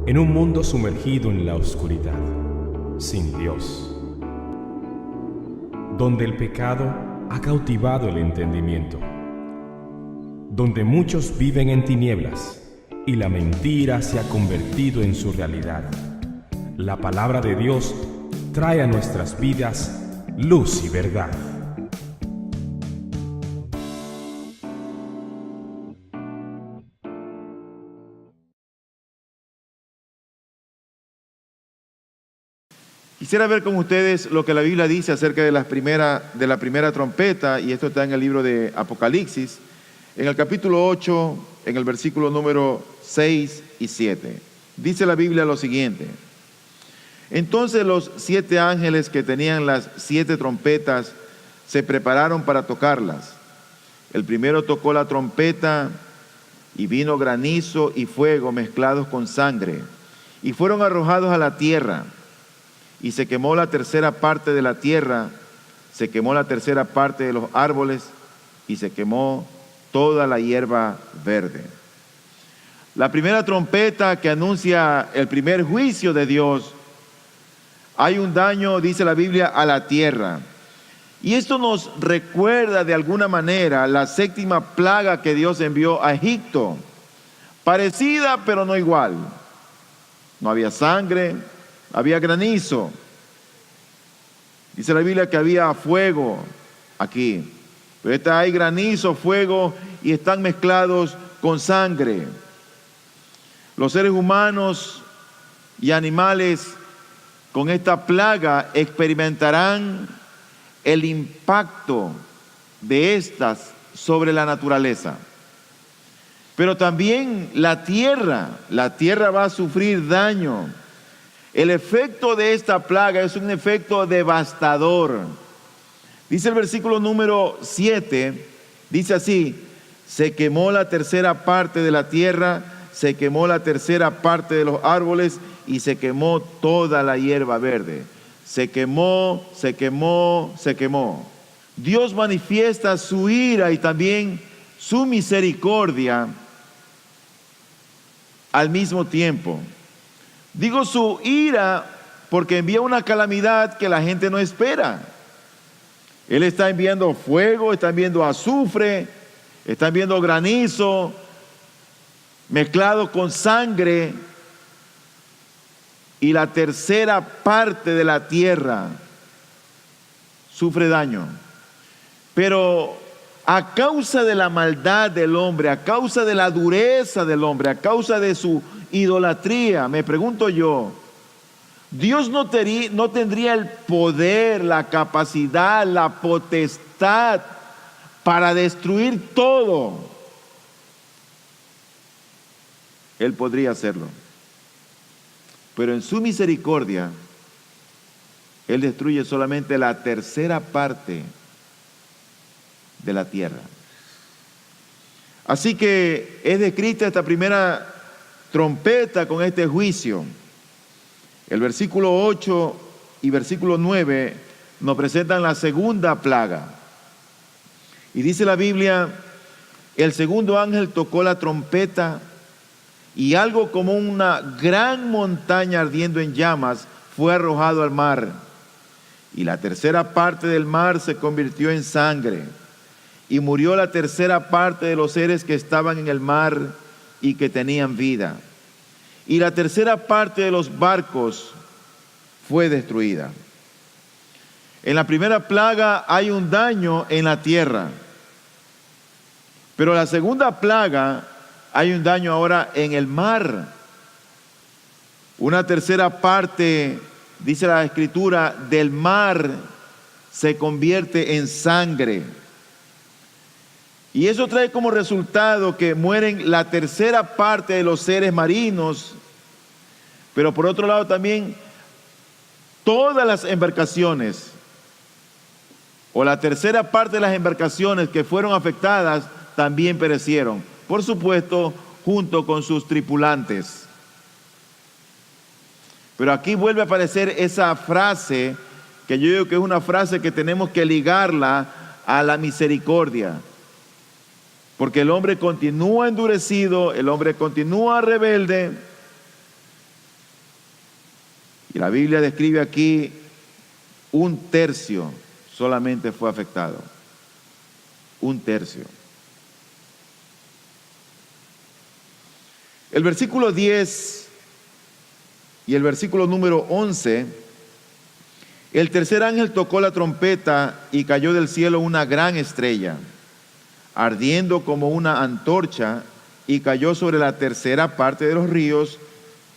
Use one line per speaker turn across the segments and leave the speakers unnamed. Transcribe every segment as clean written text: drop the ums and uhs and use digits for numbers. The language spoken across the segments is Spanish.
En un mundo sumergido en la oscuridad, sin Dios, donde el pecado ha cautivado el entendimiento, donde muchos viven en tinieblas y la mentira se ha convertido en su realidad, la palabra de Dios trae a nuestras vidas luz y verdad.
Quisiera ver con ustedes lo que la Biblia dice acerca de la primera trompeta, y esto está en el libro de Apocalipsis, en el capítulo 8, en el versículo número 6 y 7. Dice la Biblia lo siguiente: entonces los 7 ángeles que tenían las 7 trompetas se prepararon para tocarlas. El primero tocó la trompeta y vino granizo y fuego mezclados con sangre, y fueron arrojados a la tierra. Y se quemó la tercera parte de la tierra, se quemó la tercera parte de los árboles y se quemó toda la hierba verde. La primera trompeta que anuncia el primer juicio de Dios, hay un daño, dice la Biblia, a la tierra. Y esto nos recuerda de alguna manera la 7ª plaga que Dios envió a Egipto. Parecida pero no igual. No había sangre, había granizo. Dice la Biblia que había fuego aquí. Pero hay granizo, fuego y están mezclados con sangre. Los seres humanos y animales con esta plaga experimentarán el impacto de estas sobre la naturaleza. Pero también la tierra va a sufrir daño. El efecto de esta plaga es un efecto devastador. Dice el versículo número 7, dice así: se quemó la tercera parte de la tierra, se quemó la tercera parte de los árboles y se quemó toda la hierba verde. Se quemó, se quemó, se quemó. Dios manifiesta su ira y también su misericordia al mismo tiempo. Digo su ira porque envía una calamidad que la gente no espera. Él está enviando fuego, está enviando azufre, está enviando granizo mezclado con sangre, y la tercera parte de la tierra sufre daño. Pero a causa de la maldad del hombre, a causa de la dureza del hombre, a causa de su idolatría, me pregunto yo, Dios no tendría el poder, la capacidad, la potestad para destruir todo. Él podría hacerlo, pero en su misericordia Él destruye solamente la tercera parte de la tierra. Así que es descrita esta primera trompeta con este juicio. El versículo 8 y versículo 9 nos presentan la segunda plaga. Y dice la Biblia: el segundo ángel tocó la trompeta y algo como una gran montaña ardiendo en llamas fue arrojado al mar. Y la tercera parte del mar se convirtió en sangre. Y murió la tercera parte de los seres que estaban en el mar y que tenían vida. Y la tercera parte de los barcos fue destruida. En la primera plaga hay un daño en la tierra. Pero la segunda plaga hay un daño ahora en el mar. Una tercera parte, dice la Escritura, del mar se convierte en sangre. Y eso trae como resultado que mueren la tercera parte de los seres marinos, pero por otro lado también todas las embarcaciones, o la tercera parte de las embarcaciones que fueron afectadas, también perecieron. Por supuesto, junto con sus tripulantes. Pero aquí vuelve a aparecer esa frase, que yo digo que es una frase que tenemos que ligarla a la misericordia. Porque el hombre continúa endurecido, el hombre continúa rebelde, Y la Biblia describe aquí 1/3 solamente fue afectado. 1/3. El versículo 10 y el versículo número 11, el tercer ángel tocó la trompeta y cayó del cielo una gran estrella, ardiendo como una antorcha, y cayó sobre la tercera parte de los ríos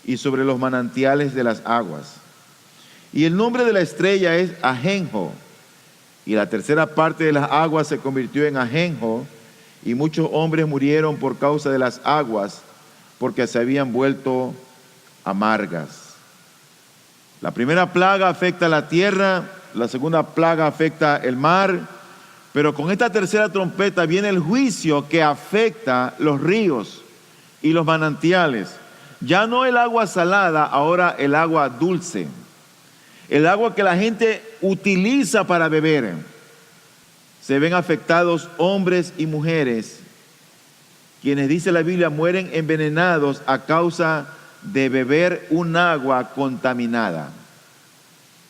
y sobre los manantiales de las aguas. Y el nombre de la estrella es Ajenjo, y la tercera parte de las aguas se convirtió en ajenjo, y muchos hombres murieron por causa de las aguas, porque se habían vuelto amargas. La primera plaga afecta a la tierra, la segunda plaga afecta el mar, pero con esta tercera trompeta viene el juicio que afecta los ríos y los manantiales. Ya no el agua salada, ahora el agua dulce. El agua que la gente utiliza para beber. Se ven afectados hombres y mujeres, quienes, dice la Biblia, mueren envenenados a causa de beber un agua contaminada.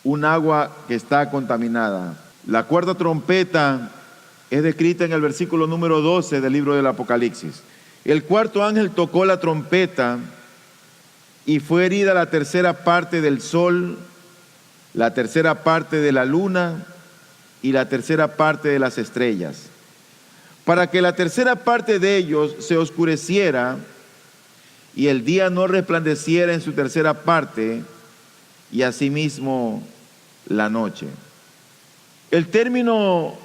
Un agua que está contaminada. La cuarta trompeta es descrita en el versículo número 12 del libro del Apocalipsis. El cuarto ángel tocó la trompeta y fue herida la tercera parte del sol, la tercera parte de la luna y la tercera parte de las estrellas, para que la tercera parte de ellos se oscureciera y el día no resplandeciera en su tercera parte, y asimismo la noche. El término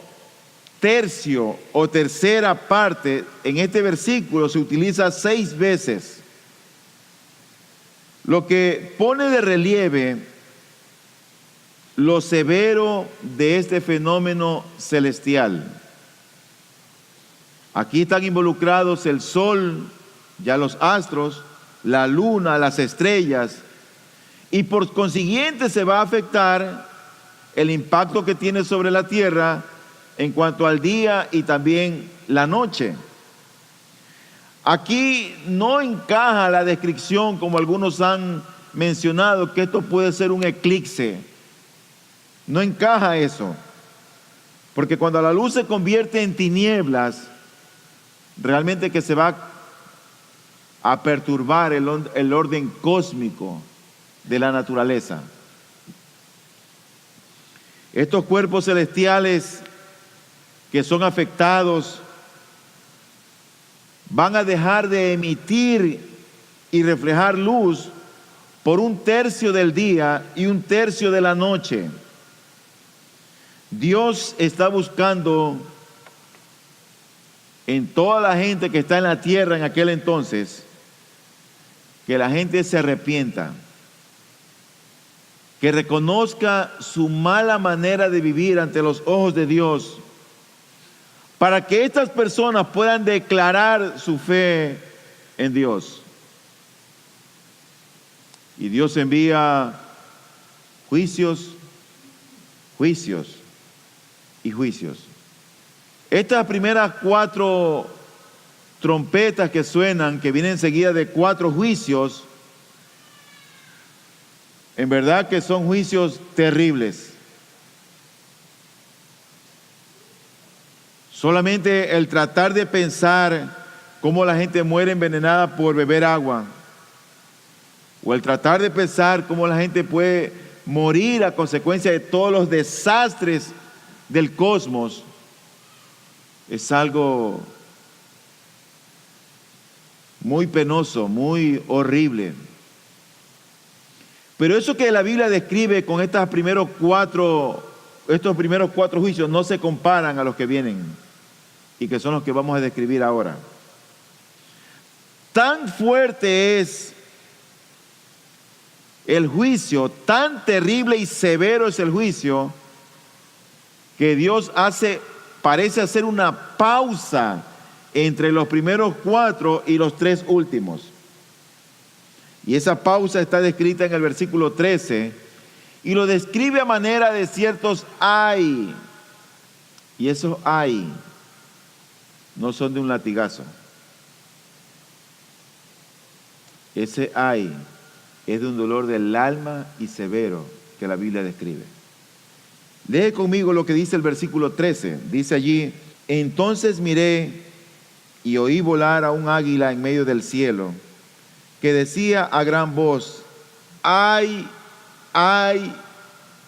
tercio o tercera parte en este versículo se utiliza 6 veces, lo que pone de relieve lo severo de este fenómeno celestial. Aquí están involucrados el sol, ya los astros, la luna, las estrellas, y por consiguiente se va a afectar el impacto que tiene sobre la tierra en cuanto al día y también la noche. Aquí no encaja la descripción, como algunos han mencionado, que esto puede ser un eclipse. No encaja eso, porque cuando la luz se convierte en tinieblas, realmente que se va a perturbar el orden cósmico de la naturaleza. Estos cuerpos celestiales que son afectados van a dejar de emitir y reflejar luz por 1/3 del día y 1/3 de la noche. Dios está buscando en toda la gente que está en la tierra en aquel entonces, que la gente se arrepienta, que reconozca su mala manera de vivir ante los ojos de Dios, para que estas personas puedan declarar su fe en Dios. Y Dios envía juicios, juicios y juicios. Estas primeras 4 trompetas que suenan, que vienen seguidas de 4 juicios, en verdad que son juicios terribles. Solamente el tratar de pensar cómo la gente muere envenenada por beber agua, o el tratar de pensar cómo la gente puede morir a consecuencia de todos los desastres del cosmos, es algo muy penoso, muy horrible. Pero eso que la Biblia describe con estos primeros 4 juicios no se comparan a los que vienen y que son los que vamos a describir ahora. Tan fuerte es el juicio, tan terrible y severo es el juicio, que Dios parece hacer una pausa entre los primeros 4 y los 3 últimos. Y esa pausa está descrita en el versículo 13 y lo describe a manera de ciertos ay. Y esos ay no son de un latigazo. Ese ay es de un dolor del alma y severo que la Biblia describe. Lee conmigo lo que dice el versículo 13. Dice allí: entonces miré y oí volar a un águila en medio del cielo, que decía a gran voz: ¡ay, ay,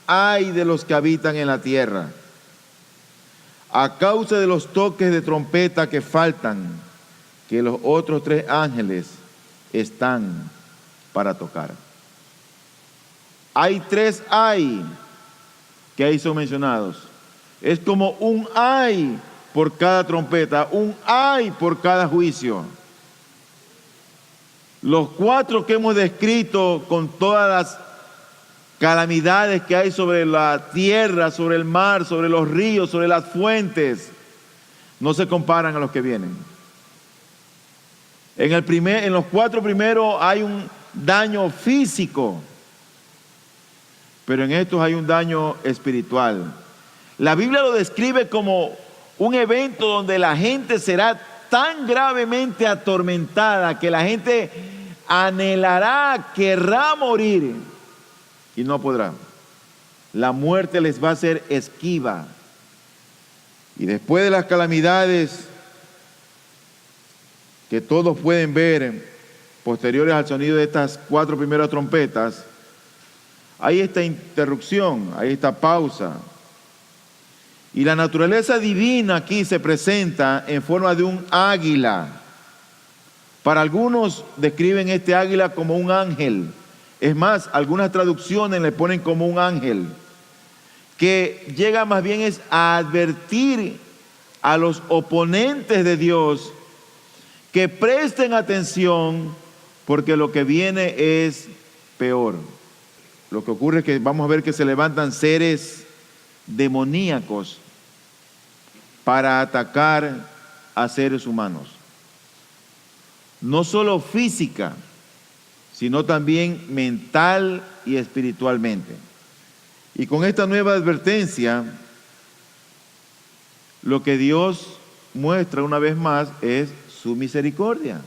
ay de los que habitan en la tierra, a causa de los toques de trompeta que faltan, que los otros 3 ángeles están para tocar! Hay 3 ay que ahí son mencionados. Es como un ay por cada trompeta, un ay por cada juicio. Los 4 que hemos descrito, con todas las calamidades que hay sobre la tierra, sobre el mar, sobre los ríos, sobre las fuentes, no se comparan a los que vienen. En los 4 primeros hay un daño físico, pero en estos hay un daño espiritual. La Biblia lo describe como un evento donde la gente será tan gravemente atormentada que la gente anhelará, querrá morir y no podrá. La muerte les va a ser esquiva. Y después de las calamidades que todos pueden ver posteriores al sonido de estas 4 primeras trompetas, hay esta interrupción, hay esta pausa. Y la naturaleza divina aquí se presenta en forma de un águila. Para algunos describen este águila como un ángel. Es más, algunas traducciones le ponen como un ángel, que llega más bien es a advertir a los oponentes de Dios que presten atención, porque lo que viene es peor. Lo que ocurre es que vamos a ver que se levantan seres demoníacos para atacar a seres humanos. No solo física, sino también mental y espiritualmente. Y con esta nueva advertencia, lo que Dios muestra una vez más es su misericordia.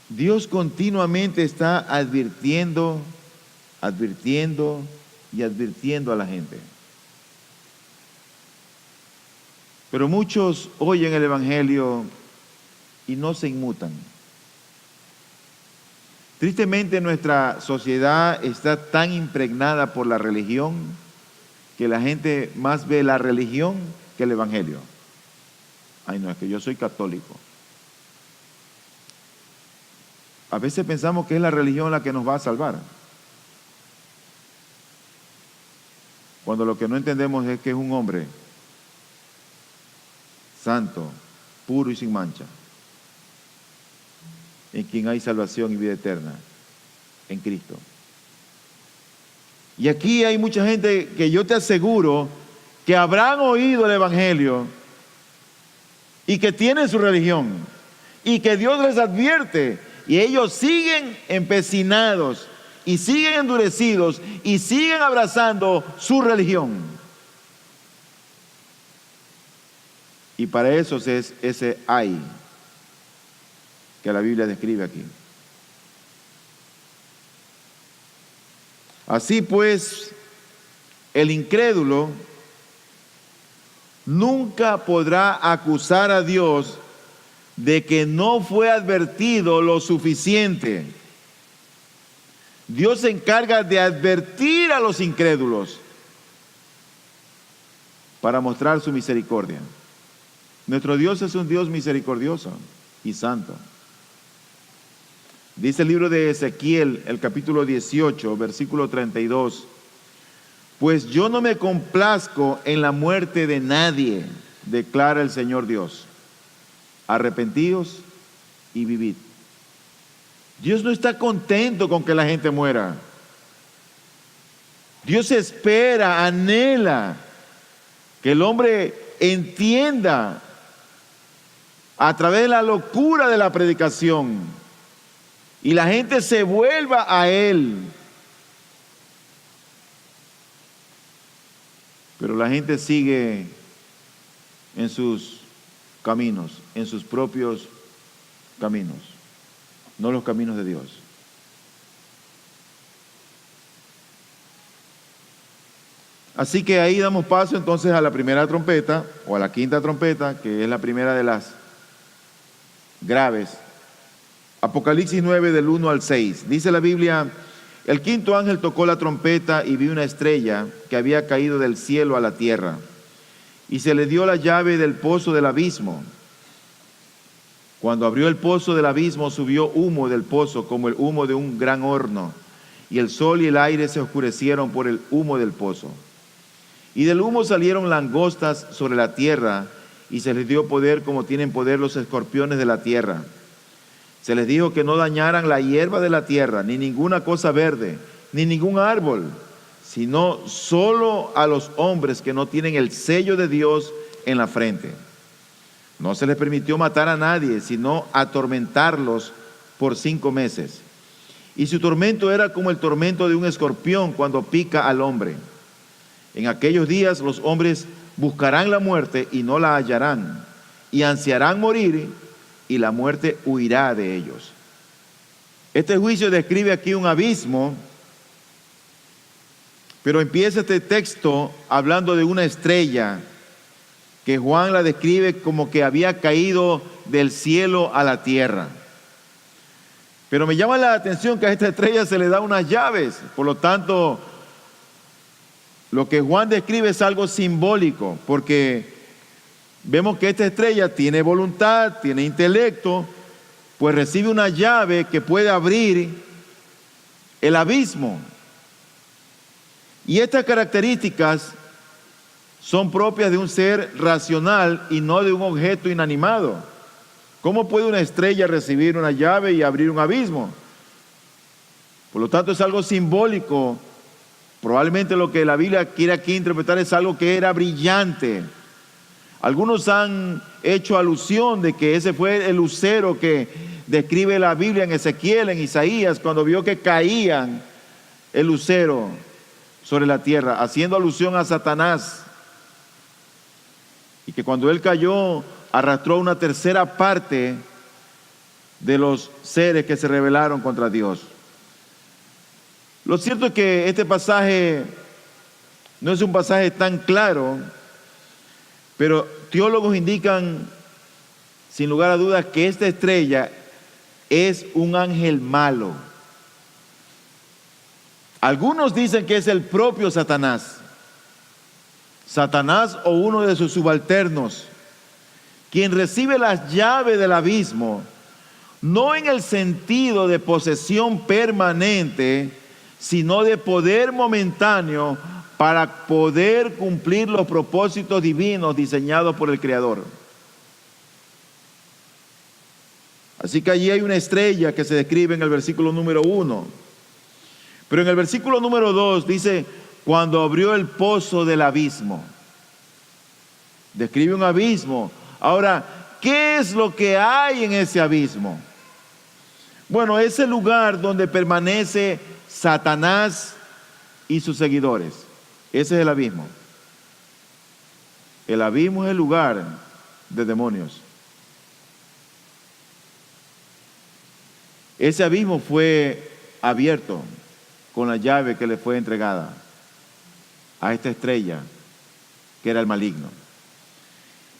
Dios continuamente está advirtiendo y advirtiendo a la gente. Pero muchos oyen el Evangelio y no se inmutan. Tristemente, nuestra sociedad está tan impregnada por la religión que la gente más ve la religión que el Evangelio. Ay, no, es que yo soy católico. A veces pensamos que es la religión la que nos va a salvar, cuando lo que no entendemos es que es un hombre santo, puro y sin mancha, en quien hay salvación y vida eterna, en Cristo. Y aquí hay mucha gente que yo te aseguro que habrán oído el Evangelio y que tienen su religión y que Dios les advierte, y ellos siguen empecinados y siguen endurecidos y siguen abrazando su religión. Y para eso es ese ay que la Biblia describe aquí. Así pues, el incrédulo nunca podrá acusar a Dios de que no fue advertido lo suficiente. Dios se encarga de advertir a los incrédulos para mostrar su misericordia. Nuestro Dios es un Dios misericordioso y santo. Dice el libro de Ezequiel, el capítulo 18, versículo 32: pues yo no me complazco en la muerte de nadie, declara el Señor Dios. Arrepentíos y vivid. Dios no está contento con que la gente muera. Dios espera, anhela que el hombre entienda a través de la locura de la predicación y la gente se vuelva a Él. Pero la gente sigue en sus caminos, en sus propios caminos, no los caminos de Dios. Así que ahí damos paso entonces a la primera trompeta, o a la quinta trompeta, que es la primera de las graves. Apocalipsis 9 del 1 al 6. Dice la Biblia: el quinto ángel tocó la trompeta y vi una estrella que había caído del cielo a la tierra, y se le dio la llave del pozo del abismo. Cuando abrió el pozo del abismo, subió humo del pozo como el humo de un gran horno, y el sol y el aire se oscurecieron por el humo del pozo. Y del humo salieron langostas sobre la tierra, y se les dio poder como tienen poder los escorpiones de la tierra. Se les dijo que no dañaran la hierba de la tierra, ni ninguna cosa verde, ni ningún árbol, sino solo a los hombres que no tienen el sello de Dios en la frente. No se les permitió matar a nadie, sino atormentarlos por 5 meses. Y su tormento era como el tormento de un escorpión cuando pica al hombre. En aquellos días los hombres buscarán la muerte y no la hallarán, y ansiarán morir, y la muerte huirá de ellos. Este juicio describe aquí un abismo, pero empieza este texto hablando de una estrella que Juan la describe como que había caído del cielo a la tierra. Pero me llama la atención que a esta estrella se le da unas llaves, por lo tanto, lo que Juan describe es algo simbólico, porque vemos que esta estrella tiene voluntad, tiene intelecto, pues recibe una llave que puede abrir el abismo. Y estas características son propias de un ser racional y no de un objeto inanimado. ¿Cómo puede una estrella recibir una llave y abrir un abismo? Por lo tanto, es algo simbólico. Probablemente lo que la Biblia quiere aquí interpretar es algo que era brillante. Algunos han hecho alusión de que ese fue el lucero que describe la Biblia en Ezequiel, en Isaías, cuando vio que caían el lucero sobre la tierra, haciendo alusión a Satanás. Y que cuando él cayó, arrastró una tercera parte de los seres que se rebelaron contra Dios. Lo cierto es que este pasaje no es un pasaje tan claro, pero teólogos indican, sin lugar a dudas, que esta estrella es un ángel malo. Algunos dicen que es el propio Satanás. Satanás o uno de sus subalternos, quien recibe las llaves del abismo, no en el sentido de posesión permanente, sino de poder momentáneo para poder cumplir los propósitos divinos diseñados por el Creador. Así que allí hay una estrella que se describe en el versículo número 1. Pero en el versículo número 2 dice: cuando abrió el pozo del abismo. Describe un abismo. Ahora, ¿qué es lo que hay en ese abismo? Bueno, es el lugar donde permanece Satanás y sus seguidores. Ese es el abismo. El abismo es el lugar de demonios. Ese abismo fue abierto con la llave que le fue entregada a esta estrella que era el maligno.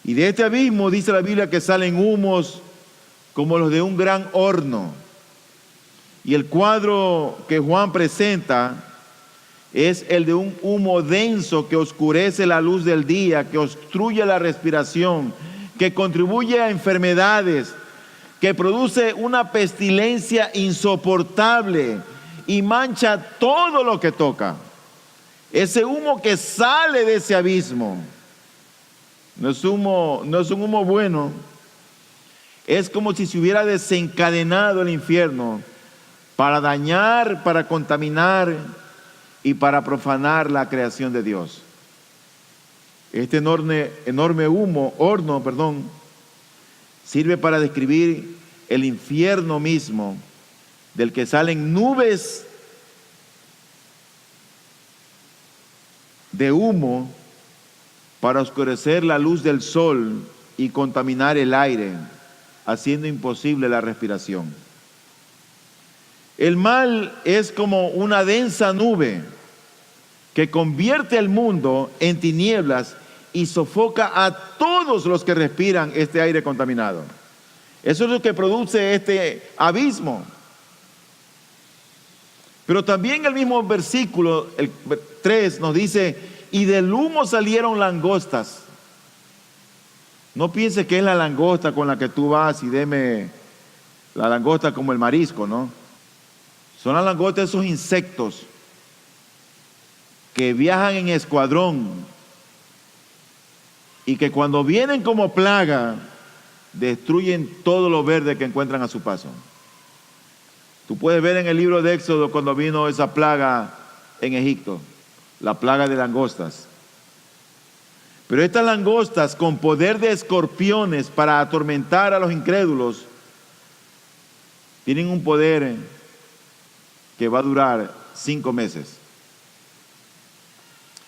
Y de este abismo dice la Biblia que salen humos como los de un gran horno. Y el cuadro que Juan presenta es el de un humo denso que oscurece la luz del día, que obstruye la respiración, que contribuye a enfermedades, que produce una pestilencia insoportable y mancha todo lo que toca. Ese humo que sale de ese abismo no es un humo bueno. Es como si se hubiera desencadenado el infierno para dañar, para contaminar y para profanar la creación de Dios. Este enorme horno, sirve para describir el infierno mismo, del que salen nubes de humo para oscurecer la luz del sol y contaminar el aire, haciendo imposible la respiración. El mal es como una densa nube que convierte el mundo en tinieblas y sofoca a todos los que respiran este aire contaminado. Eso es lo que produce este abismo. Pero también el mismo versículo, el 3, nos dice, y del humo salieron langostas. No pienses que es la langosta con la que tú vas y deme la langosta como el marisco, ¿no? Son las langostas, esos insectos que viajan en escuadrón y que cuando vienen como plaga destruyen todo lo verde que encuentran a su paso. Tú puedes ver en el libro de Éxodo cuando vino esa plaga en Egipto, la plaga de langostas. Pero estas langostas con poder de escorpiones para atormentar a los incrédulos tienen un poder que va a durar 5 meses.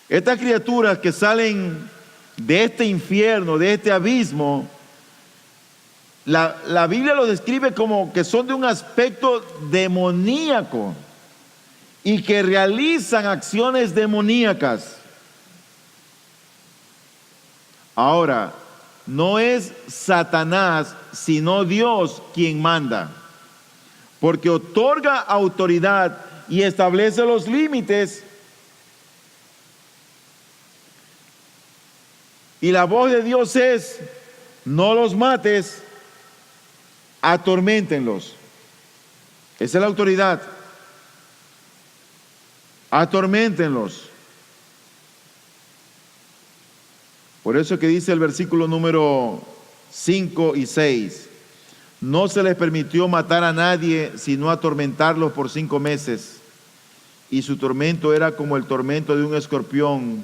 Estas criaturas que salen de este infierno, de este abismo, la Biblia lo describe como que son de un aspecto demoníaco y que realizan acciones demoníacas. Ahora, no es Satanás, sino Dios quien manda, porque otorga autoridad y establece los límites. Y la voz de Dios es, no los mates, atorméntenlos. Esa es la autoridad. Atorméntenlos. Por eso que dice el versículo número 5 y 6. No se les permitió matar a nadie, sino atormentarlos por 5 meses. Y su tormento era como el tormento de un escorpión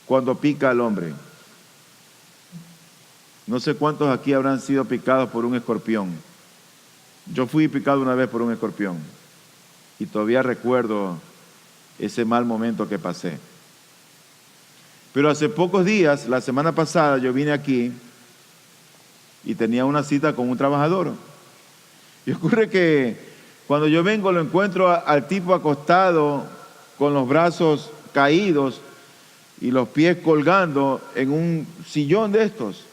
cuando pica al hombre. No sé cuántos aquí habrán sido picados por un escorpión. Yo fui picado una vez por un escorpión y todavía recuerdo ese mal momento que pasé. Pero hace pocos días, la semana pasada, yo vine aquí y tenía una cita con un trabajador. Y ocurre que cuando yo vengo lo encuentro al tipo acostado con los brazos caídos y los pies colgando en un sillón de estos.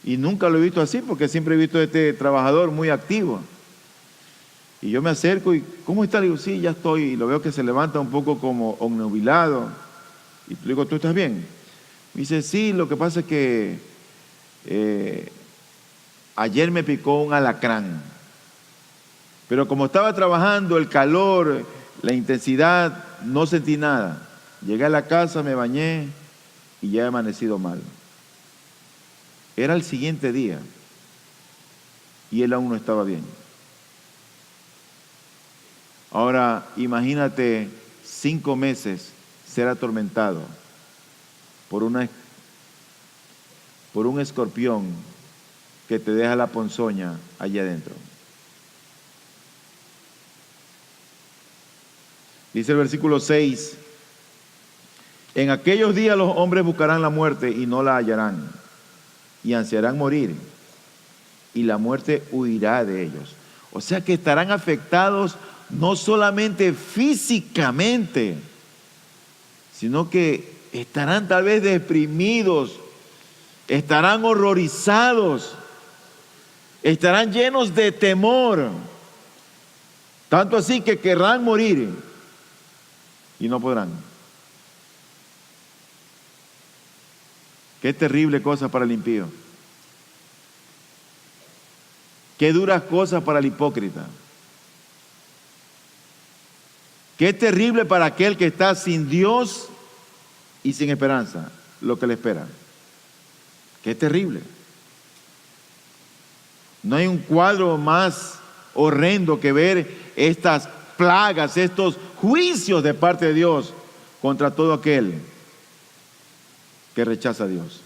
Y nunca lo he visto así porque siempre he visto a este trabajador muy activo. Y yo me acerco y, ¿cómo está? Le digo, sí, ya estoy. Y lo veo que se levanta un poco como obnubilado. Y le digo, ¿tú estás bien? Me dice, sí, lo que pasa es que ayer me picó un alacrán. Pero como estaba trabajando, el calor, la intensidad, no sentí nada. Llegué a la casa, me bañé y ya he amanecido mal. Era el siguiente día y él aún no estaba bien. Ahora, imagínate 5 meses ser atormentado por un escorpión que te deja la ponzoña allá adentro. Dice el versículo 6, en aquellos días los hombres buscarán la muerte y no la hallarán, y ansiarán morir, y la muerte huirá de ellos. O sea que estarán afectados no solamente físicamente, sino que estarán tal vez deprimidos, estarán horrorizados, estarán llenos de temor, tanto así que querrán morir y no podrán. Qué terrible cosa para el impío. Qué duras cosas para el hipócrita. Qué terrible para aquel que está sin Dios y sin esperanza, lo que le espera. Qué terrible. No hay un cuadro más horrendo que ver estas plagas, estos juicios de parte de Dios contra todo aquel que rechaza a Dios.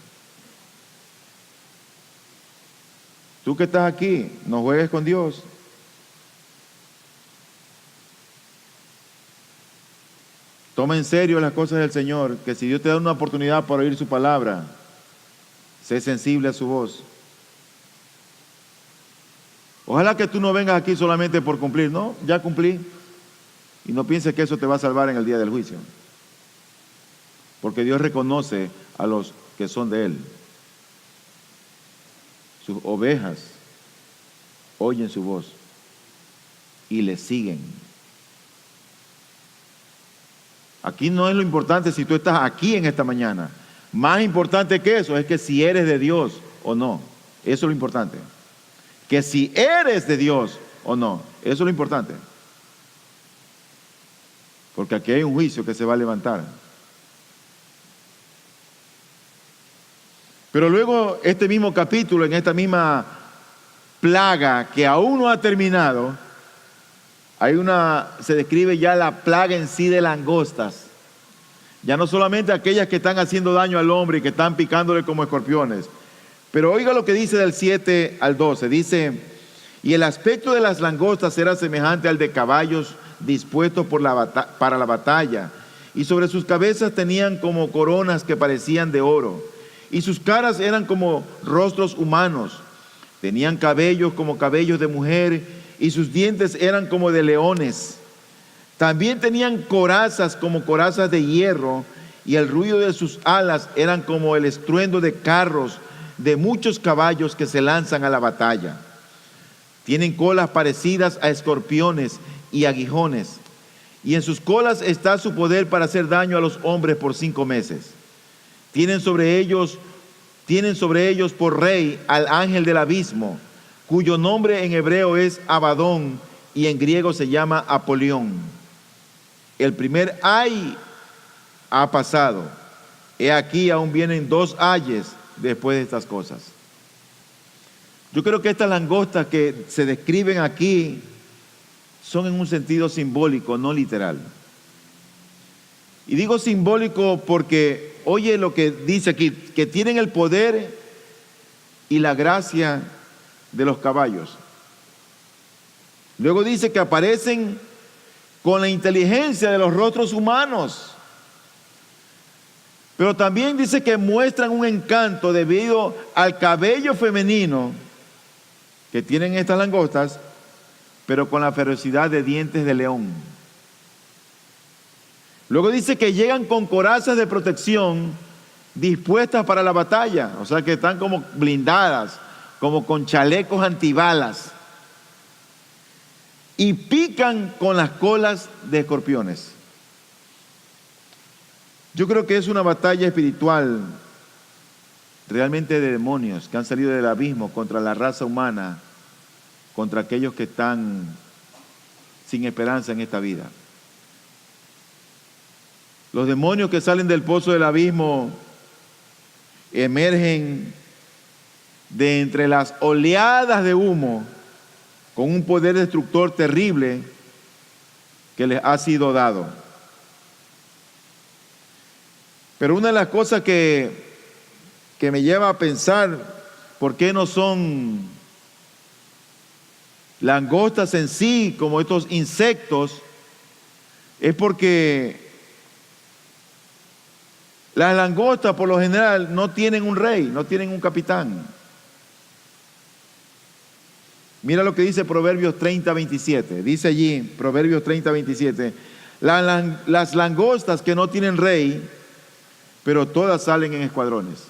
Tú que estás aquí, no juegues con Dios. Toma en serio las cosas del Señor, que si Dios te da una oportunidad para oír su palabra, sé sensible a su voz. Ojalá que tú no vengas aquí solamente por cumplir. No, ya cumplí. Y no pienses que eso te va a salvar en el día del juicio. porque Dios reconoce a los que son de Él. Sus ovejas oyen su voz y le siguen. Aquí no es lo importante si tú estás aquí en esta mañana. Más importante que eso es que si eres de Dios o no. Eso es lo importante. Que si eres de Dios o no. Eso es lo importante. Porque aquí hay un juicio que se va a levantar. Pero luego este mismo capítulo, en esta misma plaga que aún no ha terminado, se describe ya la plaga en sí de langostas. Ya no solamente aquellas que están haciendo daño al hombre y que están picándole como escorpiones. Pero oiga lo que dice del 7 al 12. Dice, y el aspecto de las langostas era semejante al de caballos dispuestos para la batalla. Y sobre sus cabezas tenían como coronas que parecían de oro. Y sus caras eran como rostros humanos. Tenían cabellos como cabellos de mujer. Y sus dientes eran como de leones. También tenían corazas como corazas de hierro, y el ruido de sus alas eran como el estruendo de carros de muchos caballos que se lanzan a la batalla. Tienen colas parecidas a escorpiones y aguijones, y en sus colas está su poder para hacer daño a los hombres por 5 meses. Tienen sobre ellos por rey al ángel del abismo, cuyo nombre en hebreo es Abadón y en griego se llama Apolión. El primer ay ha pasado. He aquí aún vienen 2 ayes después de estas cosas. Yo creo que estas langostas que se describen aquí son en un sentido simbólico, no literal. Y digo simbólico porque oye lo que dice aquí, que tienen el poder y la gracia de los caballos. Luego dice que aparecen con la inteligencia de los rostros humanos. Pero también dice que muestran un encanto debido al cabello femenino que tienen estas langostas, pero con la ferocidad de dientes de león. Luego dice que llegan con corazas de protección dispuestas para la batalla, o sea que están como blindadas, como con chalecos antibalas. Y pican con las colas de escorpiones. Yo creo que es una batalla espiritual realmente de demonios que han salido del abismo contra la raza humana, contra aquellos que están sin esperanza en esta vida. Los demonios que salen del pozo del abismo emergen de entre las oleadas de humo con un poder destructor terrible que les ha sido dado. Pero una de las cosas que me lleva a pensar por qué no son langostas en sí como estos insectos es porque las langostas por lo general no tienen un rey, no tienen un capitán. Mira lo que dice Proverbios 30:27. Dice allí, Proverbios 30:27, las langostas que no tienen rey, pero todas salen en escuadrones.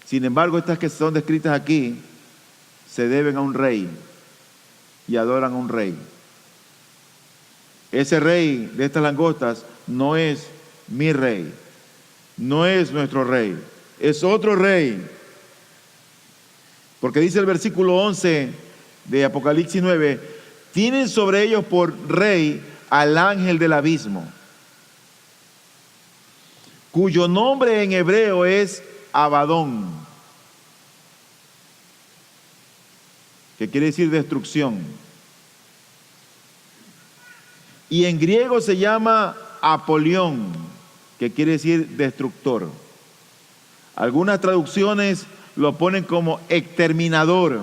Sin embargo, estas que son descritas aquí, se deben a un rey y adoran a un rey. Ese rey de estas langostas no es mi rey, no es nuestro rey, es otro rey. Porque dice el versículo 11 de Apocalipsis 9, tienen sobre ellos por rey al ángel del abismo, cuyo nombre en hebreo es Abadón, que quiere decir destrucción. Y en griego se llama Apolión, que quiere decir destructor. Algunas traducciones lo ponen como exterminador,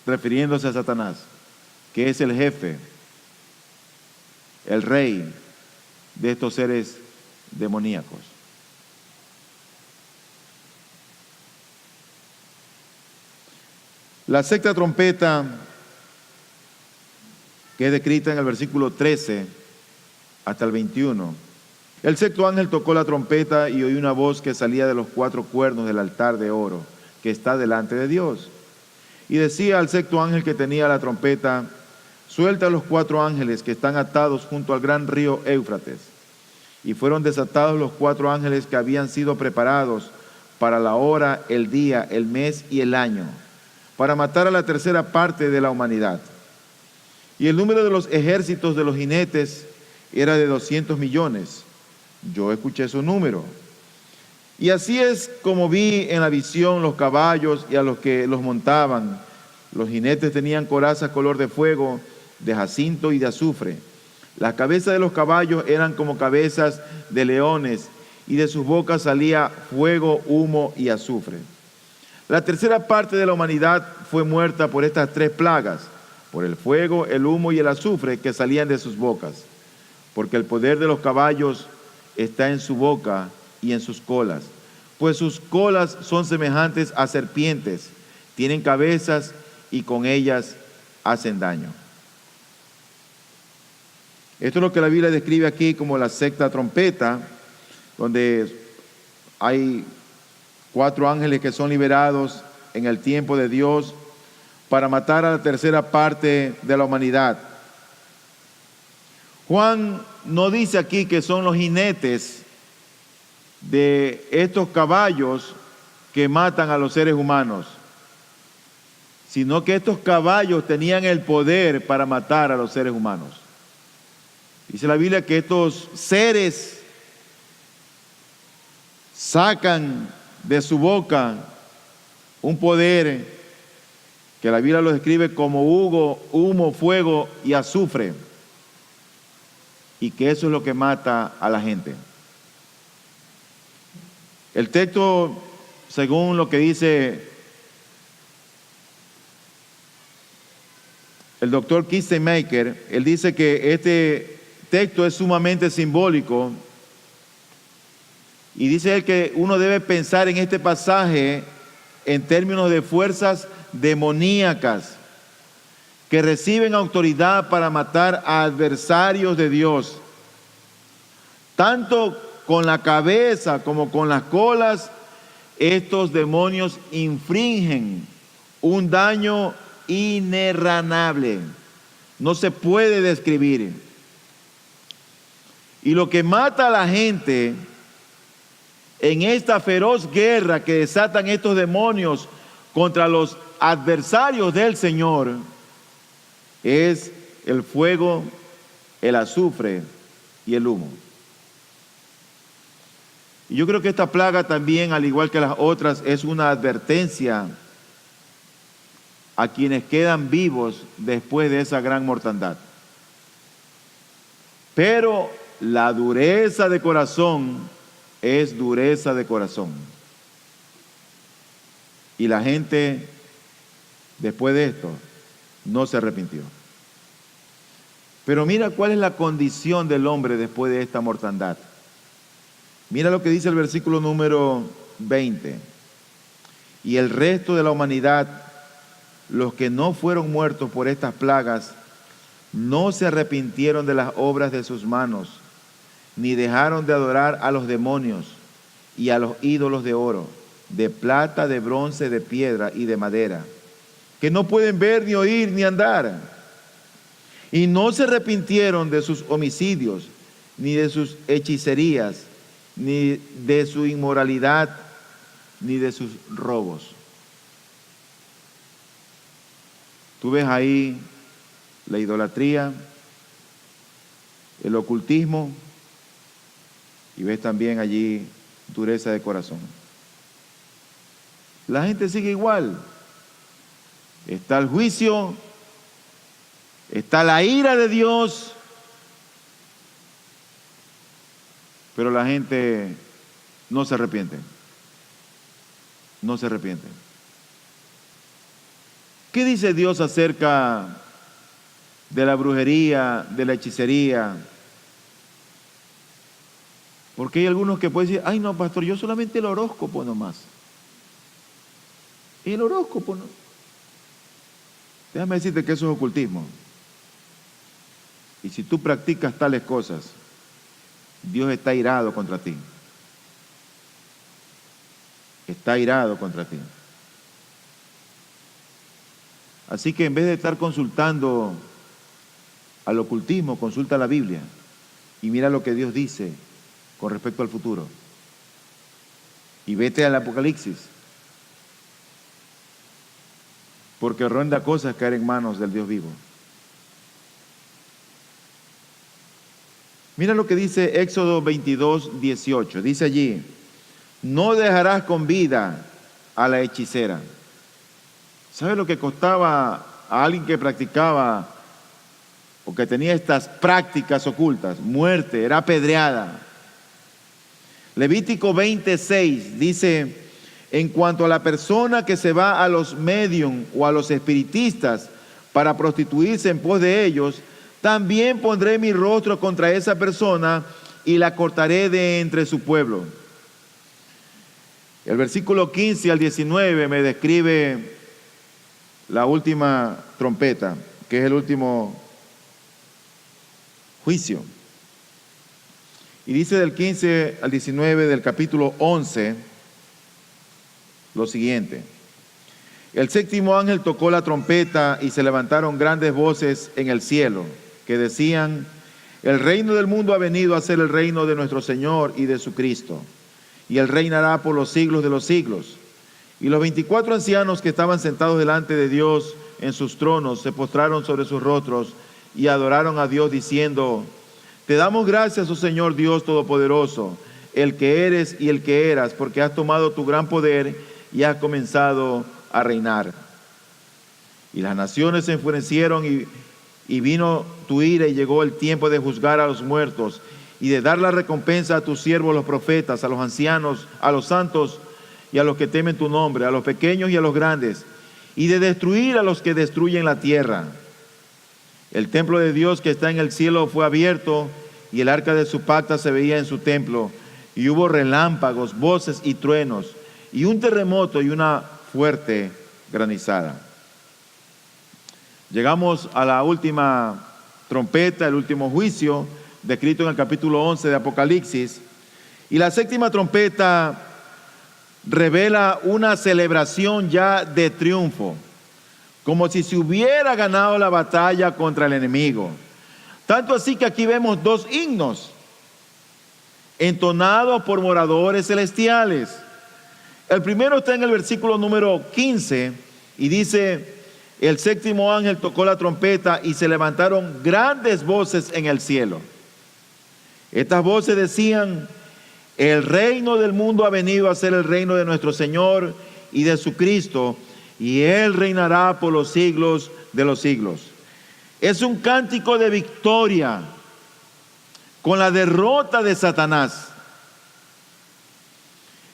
refiriéndose a Satanás, que es el jefe, el rey de estos seres demoníacos. La sexta trompeta, que es descrita en el versículo 13 hasta el 21, El sexto ángel tocó la trompeta y oí una voz que salía de los 4 cuernos del altar de oro que está delante de Dios. Y decía al sexto ángel que tenía la trompeta: suelta a los 4 ángeles que están atados junto al gran río Éufrates. Y fueron desatados los 4 ángeles que habían sido preparados para la hora, el día, el mes y el año, para matar a la tercera parte de la humanidad. Y el número de los ejércitos de los jinetes era de 200 millones. Yo escuché su número. Y así es como vi en la visión los caballos y a los que los montaban. Los jinetes tenían corazas color de fuego, de jacinto y de azufre. Las cabezas de los caballos eran como cabezas de leones, y de sus bocas salía fuego, humo y azufre. La tercera parte de la humanidad fue muerta por estas 3 plagas, por el fuego, el humo y el azufre que salían de sus bocas, porque el poder de los caballos está en su boca y en sus colas, pues sus colas son semejantes a serpientes, tienen cabezas y con ellas hacen daño. Esto es lo que la Biblia describe aquí como la sexta trompeta, donde hay 4 ángeles que son liberados en el tiempo de Dios para matar a la tercera parte de la humanidad. Juan no dice aquí que son los jinetes de estos caballos que matan a los seres humanos, sino que estos caballos tenían el poder para matar a los seres humanos. Dice la Biblia que estos seres sacan de su boca un poder que la Biblia lo describe como humo, fuego y azufre, y que eso es lo que mata a la gente. El texto, según lo que dice el doctor Kistenmaker, él dice que este texto es sumamente simbólico, y dice él que uno debe pensar en este pasaje en términos de fuerzas demoníacas que reciben autoridad para matar a adversarios de Dios. Tanto con la cabeza como con las colas, estos demonios infringen un daño inerranable. No se puede describir. Y lo que mata a la gente en esta feroz guerra que desatan estos demonios contra los adversarios del Señor es el fuego, el azufre y el humo. Y yo creo que esta plaga también, al igual que las otras, es una advertencia a quienes quedan vivos después de esa gran mortandad. Pero la dureza de corazón es dureza de corazón. Y la gente, después de esto, no se arrepintió. Pero mira cuál es la condición del hombre después de esta mortandad. Mira lo que dice el versículo número 20. Y el resto de la humanidad, los que no fueron muertos por estas plagas, no se arrepintieron de las obras de sus manos, ni dejaron de adorar a los demonios y a los ídolos de oro, de plata, de bronce, de piedra y de madera, que no pueden ver, ni oír, ni andar. Y no se arrepintieron de sus homicidios, ni de sus hechicerías, ni de su inmoralidad, ni de sus robos. Tú ves ahí la idolatría, el ocultismo, y ves también allí dureza de corazón. La gente sigue igual. Está el juicio, está la ira de Dios, pero la gente no se arrepiente. No se arrepiente. ¿Qué dice Dios acerca de la brujería, de la hechicería? Porque hay algunos que pueden decir: ay no, pastor, yo solamente el horóscopo nomás. El horóscopo no. Déjame decirte que eso es ocultismo. Y si tú practicas tales cosas, Dios está irado contra ti. Está irado contra ti. Así que en vez de estar consultando al ocultismo, consulta la Biblia y mira lo que Dios dice con respecto al futuro. Y vete al Apocalipsis, porque horrenda cosa es caer en manos del Dios vivo. Mira lo que dice Éxodo 22, 18. Dice allí: no dejarás con vida a la hechicera. ¿Sabe lo que costaba a alguien que practicaba o que tenía estas prácticas ocultas? Muerte, era apedreada. Levítico 26 dice: en cuanto a la persona que se va a los medium o a los espiritistas para prostituirse en pos de ellos, también pondré mi rostro contra esa persona y la cortaré de entre su pueblo. El versículo 15 al 19 me describe la última trompeta, que es el último juicio. Y dice del 15 al 19 del capítulo 11 lo siguiente: el séptimo ángel tocó la trompeta y se levantaron grandes voces en el cielo que decían: el reino del mundo ha venido a ser el reino de nuestro Señor y de su Cristo, y él reinará por los siglos de los siglos. Y los 24 ancianos que estaban sentados delante de Dios en sus tronos se postraron sobre sus rostros y adoraron a Dios diciendo: te damos gracias, oh Señor Dios Todopoderoso, el que eres y el que eras, porque has tomado tu gran poder y has comenzado a reinar. Y las naciones se enfurecieron y vino tu ira y llegó el tiempo de juzgar a los muertos y de dar la recompensa a tus siervos los profetas, a los ancianos, a los santos y a los que temen tu nombre, a los pequeños y a los grandes, y de destruir a los que destruyen la tierra. El templo de Dios que está en el cielo fue abierto y el arca de su pacto se veía en su templo, y hubo relámpagos, voces y truenos, y un terremoto y una fuerte granizada. Llegamos a la última trompeta, el último juicio, descrito en el capítulo 11 de Apocalipsis, y la séptima trompeta revela una celebración ya de triunfo, como si se hubiera ganado la batalla contra el enemigo. Tanto así que aquí vemos dos himnos entonados por moradores celestiales. El primero está en el versículo número 15 y dice: el séptimo ángel tocó la trompeta y se levantaron grandes voces en el cielo. Estas voces decían: el reino del mundo ha venido a ser el reino de nuestro Señor y de su Cristo, y Él reinará por los siglos de los siglos. Es un cántico de victoria con la derrota de Satanás.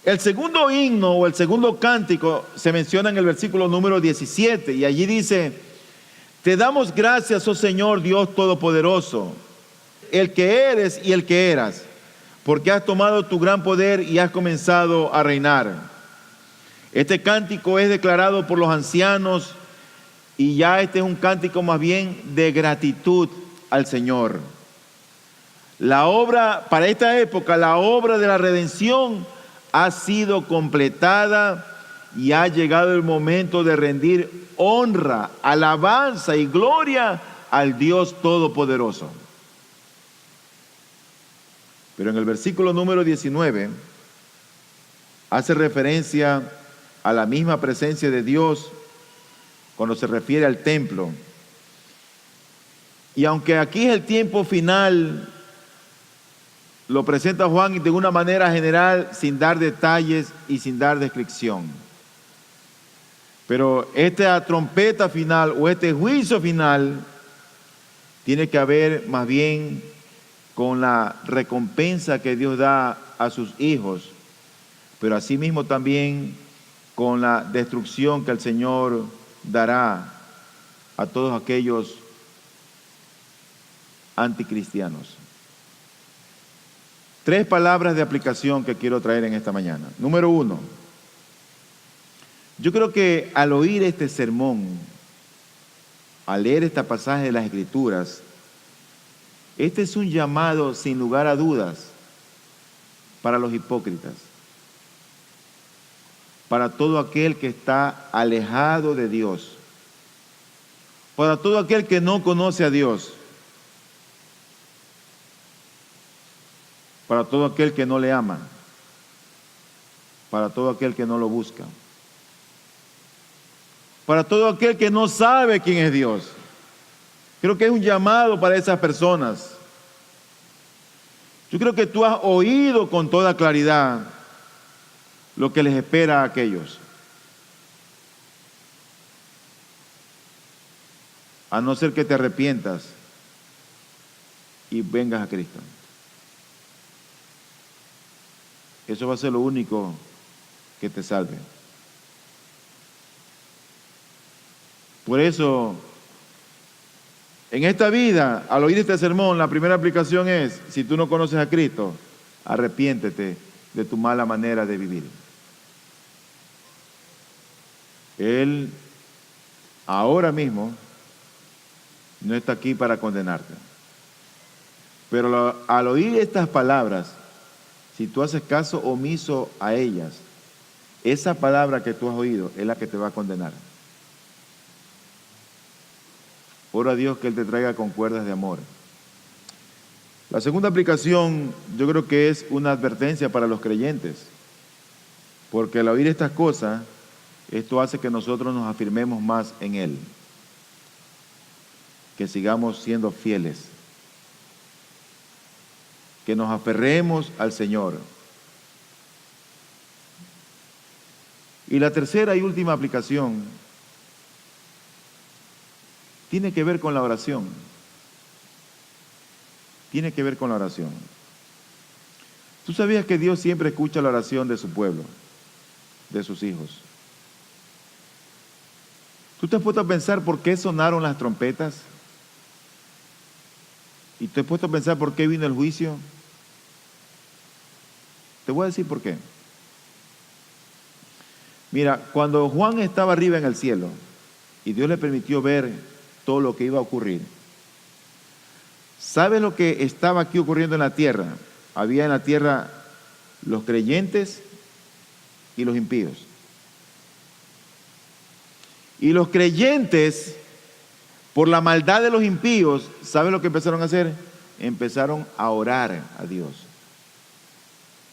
El segundo himno o el segundo cántico se menciona en el versículo número 17 y allí dice: te damos gracias, oh Señor Dios Todopoderoso, el que eres y el que eras, porque has tomado tu gran poder y has comenzado a reinar. Este cántico es declarado por los ancianos y ya este es un cántico más bien de gratitud al Señor. La obra, para esta época, la obra de la redención ha sido completada y ha llegado el momento de rendir honra, alabanza y gloria al Dios Todopoderoso. Pero en el versículo número 19 hace referencia a la misma presencia de Dios cuando se refiere al templo. Y aunque aquí es el tiempo final, lo presenta Juan de una manera general, sin dar detalles y sin dar descripción. Pero esta trompeta final o este juicio final tiene que ver más bien con la recompensa que Dios da a sus hijos, pero asimismo también con la destrucción que el Señor dará a todos aquellos anticristianos. 3 palabras de aplicación que quiero traer en esta mañana. Número 1, yo creo que al oír este sermón, al leer este pasaje de las Escrituras, este es un llamado sin lugar a dudas para los hipócritas, para todo aquel que está alejado de Dios, para todo aquel que no conoce a Dios, para todo aquel que no le ama, para todo aquel que no lo busca, para todo aquel que no sabe quién es Dios. Creo que es un llamado para esas personas. Yo creo que tú has oído con toda claridad lo que les espera a aquellos. A no ser que te arrepientas y vengas a Cristo. Eso va a ser lo único que te salve. Por eso, en esta vida, al oír este sermón, la primera aplicación es, si tú no conoces a Cristo, arrepiéntete de tu mala manera de vivir. Él ahora mismo no está aquí para condenarte. Pero al oír estas palabras, si tú haces caso omiso a ellas, esa palabra que tú has oído es la que te va a condenar. Ora a Dios que Él te traiga con cuerdas de amor. La segunda aplicación yo creo que es una advertencia para los creyentes, porque al oír estas cosas, esto hace que nosotros nos afirmemos más en Él, que sigamos siendo fieles, que nos aferremos al Señor. Y la tercera y última aplicación tiene que ver con la oración. Tiene que ver con la oración. ¿Tú sabías que Dios siempre escucha la oración de su pueblo, de sus hijos? ¿Tú te has puesto a pensar por qué sonaron las trompetas? ¿Y te has puesto a pensar por qué vino el juicio? Te voy a decir por qué. Mira, cuando Juan estaba arriba en el cielo y Dios le permitió ver todo lo que iba a ocurrir, ¿sabes lo que estaba aquí ocurriendo en la tierra? Había en la tierra los creyentes y los impíos. Y los creyentes, por la maldad de los impíos, ¿saben lo que empezaron a hacer? Empezaron a orar a Dios.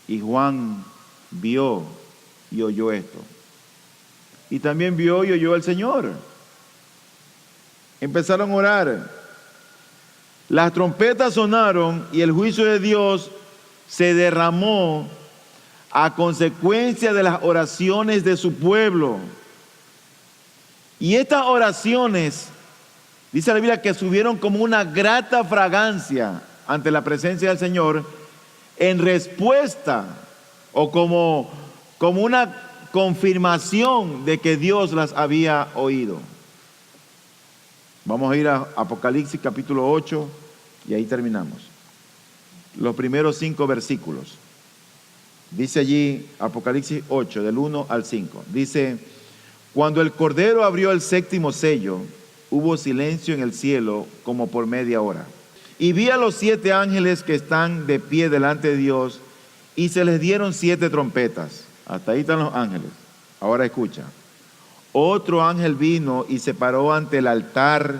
Y Juan vio y oyó esto. Y también vio y oyó al Señor. Empezaron a orar. Las trompetas sonaron y el juicio de Dios se derramó a consecuencia de las oraciones de su pueblo. Y estas oraciones, dice la Biblia, que subieron como una grata fragancia ante la presencia del Señor en respuesta o como una confirmación de que Dios las había oído. Vamos a ir a Apocalipsis capítulo 8 y ahí terminamos. Los primeros 5 versículos. Dice allí Apocalipsis 8, del 1 al 5. Dice: cuando el Cordero abrió el 7º sello, hubo silencio en el cielo como por media hora. Y vi a los 7 ángeles que están de pie delante de Dios, y se les dieron 7 trompetas. Hasta ahí están los ángeles. Ahora escucha. Otro ángel vino y se paró ante el altar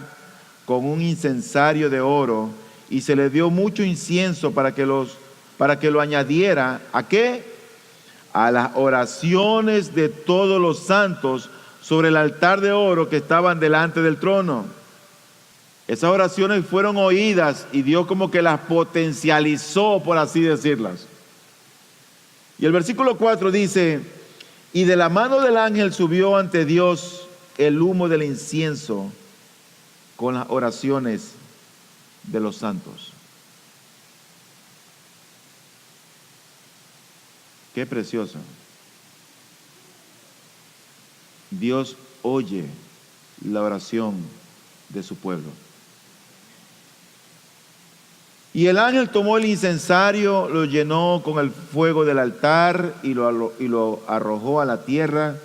con un incensario de oro, y se le dio mucho incienso para que lo añadiera. ¿A qué? A las oraciones de todos los santos sobre el altar de oro que estaban delante del trono. Esas oraciones fueron oídas y Dios como que las potencializó, por así decirlas. Y el versículo 4 dice: y de la mano del ángel subió ante Dios el humo del incienso con las oraciones de los santos. Qué precioso. Dios oye la oración de su pueblo. Y el ángel tomó el incensario, lo llenó con el fuego del altar y lo arrojó a la tierra.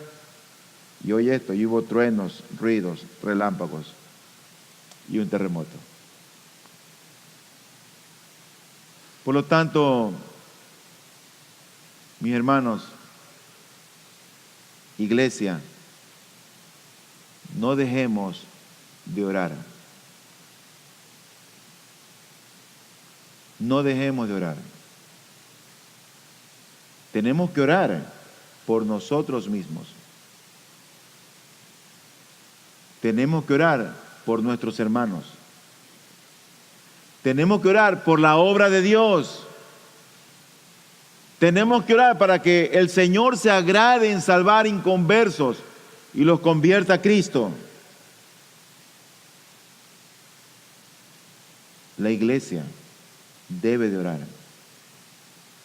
Y oye esto, y hubo truenos, ruidos, relámpagos y un terremoto. Por lo tanto, Mis hermanos, iglesia, no dejemos de orar. No dejemos de orar. Tenemos que orar por nosotros mismos. Tenemos que orar por nuestros hermanos. Tenemos que orar por la obra de Dios. Tenemos que orar para que el Señor se agrade en salvar inconversos y los convierta a Cristo. La iglesia debe de orar.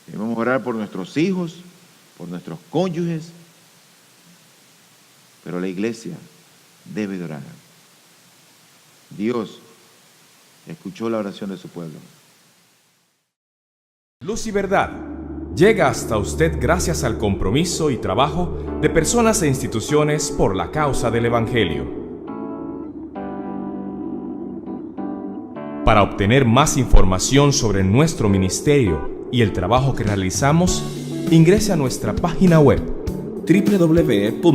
Debemos orar por nuestros hijos, por nuestros cónyuges, pero la iglesia debe de orar. Dios escuchó la oración de su pueblo.
Luz y Verdad llega hasta usted gracias al compromiso y trabajo de personas e instituciones por la causa del Evangelio. Para obtener más información sobre nuestro ministerio y el trabajo que realizamos, ingrese a nuestra página web www.ibpg.es.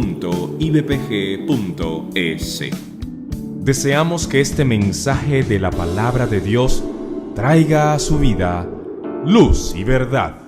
Deseamos que este mensaje de la palabra de Dios traiga a su vida luz y verdad.